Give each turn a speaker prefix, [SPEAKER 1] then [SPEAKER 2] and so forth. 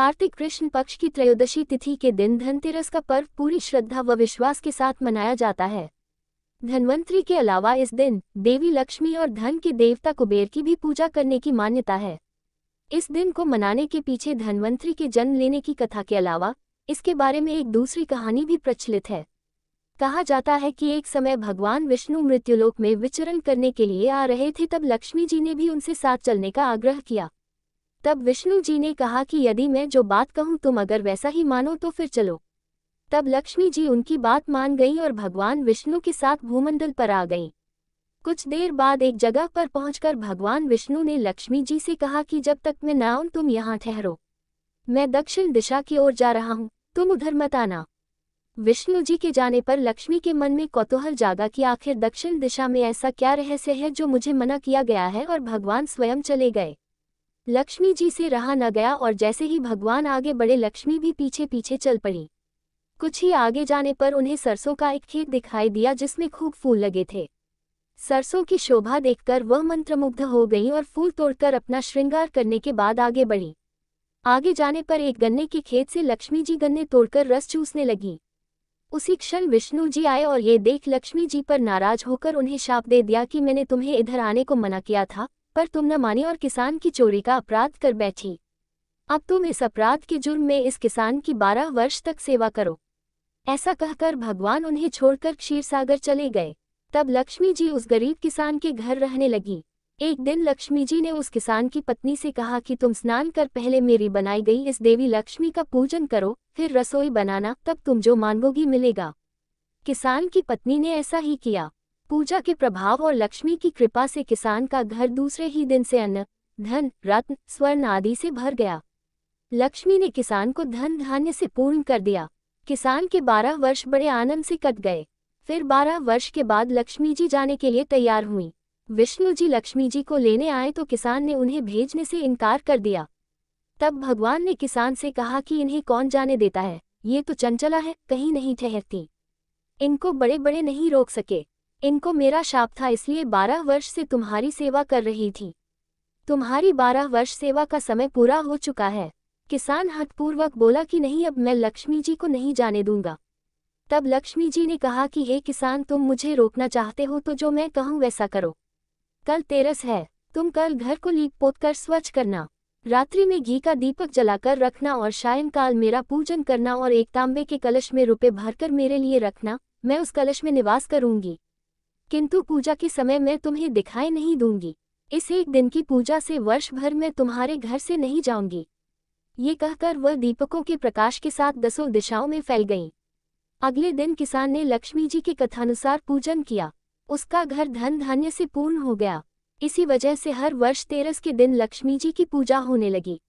[SPEAKER 1] कार्तिक कृष्ण पक्ष की त्रयोदशी तिथि के दिन धनतेरस का पर्व पूरी श्रद्धा व विश्वास के साथ मनाया जाता है। धन्वंतरी के अलावा इस दिन देवी लक्ष्मी और धन के देवता कुबेर की भी पूजा करने की मान्यता है। इस दिन को मनाने के पीछे धन्वंतरी के जन्म लेने की कथा के अलावा इसके बारे में एक दूसरी कहानी भी प्रचलित है। कहा जाता है कि एक समय भगवान विष्णु मृत्युलोक में विचरण करने के लिए आ रहे थे, तब लक्ष्मी जी ने भी उनसे साथ चलने का आग्रह किया। तब विष्णु जी ने कहा कि यदि मैं जो बात कहूँ तुम अगर वैसा ही मानो तो फिर चलो। तब लक्ष्मी जी उनकी बात मान गईं और भगवान विष्णु के साथ भूमंडल पर आ गईं। कुछ देर बाद एक जगह पर पहुंचकर भगवान विष्णु ने लक्ष्मी जी से कहा कि जब तक मैं न आऊं तुम यहाँ ठहरो, मैं दक्षिण दिशा की ओर जा रहा हूँ, तुम उधर मत आना। विष्णु जी के जाने पर लक्ष्मी के मन में कौतूहल जागा कि आखिर दक्षिण दिशा में ऐसा क्या रहस्य है जो मुझे मना किया गया है, और भगवान स्वयं चले गए। लक्ष्मी जी से रहा न गया और जैसे ही भगवान आगे बढ़े लक्ष्मी भी पीछे पीछे चल पड़ी। कुछ ही आगे जाने पर उन्हें सरसों का एक खेत दिखाई दिया जिसमें खूब फूल लगे थे। सरसों की शोभा देखकर वह मंत्रमुग्ध हो गईं और फूल तोड़कर अपना श्रृंगार करने के बाद आगे बढ़ी। आगे जाने पर एक गन्ने के खेत से लक्ष्मी जी गन्ने तोड़कर रस चूसने लगी। उसी क्षण विष्णु जी आए और ये देख लक्ष्मी जी पर नाराज होकर उन्हें शाप दे दिया कि मैंने तुम्हें इधर आने को मना किया था, पर तुम न मानी और किसान की चोरी का अपराध कर बैठी। अब तुम इस अपराध के जुर्म में इस किसान की 12 वर्ष तक सेवा करो। ऐसा कहकर भगवान उन्हें छोड़कर क्षीरसागर चले गए। तब लक्ष्मी जी उस गरीब किसान के घर रहने लगी। एक दिन लक्ष्मी जी ने उस किसान की पत्नी से कहा कि तुम स्नान कर पहले मेरी बनाई गई इस देवी लक्ष्मी का पूजन करो, फिर रसोई बनाना, तब तुम जो मांगोगी मिलेगा। किसान की पत्नी ने ऐसा ही किया। पूजा के प्रभाव और लक्ष्मी की कृपा से किसान का घर दूसरे ही दिन से अन्न, धन, रत्न, स्वर्ण आदि से भर गया। लक्ष्मी ने किसान को धन धान्य से पूर्ण कर दिया। किसान के 12 वर्ष बड़े आनंद से कट गए। फिर 12 वर्ष के बाद लक्ष्मी जी जाने के लिए तैयार हुई। विष्णु जी लक्ष्मी जी को लेने आए तो किसान ने उन्हें भेजने से इनकार कर दिया। तब भगवान ने किसान से कहा कि इन्हें कौन जाने देता है, ये तो चंचला है, कहीं नहीं ठहरती। इनको बड़े बड़े नहीं रोक सके। इनको मेरा शाप था, इसलिए 12 वर्ष से तुम्हारी सेवा कर रही थी। तुम्हारी 12 वर्ष सेवा का समय पूरा हो चुका है। किसान हठपूर्वक बोला कि नहीं, अब मैं लक्ष्मी जी को नहीं जाने दूंगा। तब लक्ष्मी जी ने कहा कि हे किसान, तुम मुझे रोकना चाहते हो तो जो मैं कहूँ वैसा करो। कल तेरस है, तुम कल घर को लीप पोत कर स्वच्छ करना, रात्रि में घी का दीपक जलाकर रखना और सायंकाल मेरा पूजन करना और एक तांबे के कलश में रुपए भरकर मेरे लिए रखना। मैं उस कलश में निवास करूंगी, किंतु पूजा के समय मैं तुम्हें दिखाई नहीं दूंगी। इस एक दिन की पूजा से वर्ष भर मैं तुम्हारे घर से नहीं जाऊंगी। ये कहकर वह दीपकों के प्रकाश के साथ 10 दिशाओं में फैल गईं। अगले दिन किसान ने लक्ष्मी जी के कथानुसार पूजन किया। उसका घर धन धान्य से पूर्ण हो गया। इसी वजह से हर वर्ष तेरस के दिन लक्ष्मी जी की पूजा होने लगी।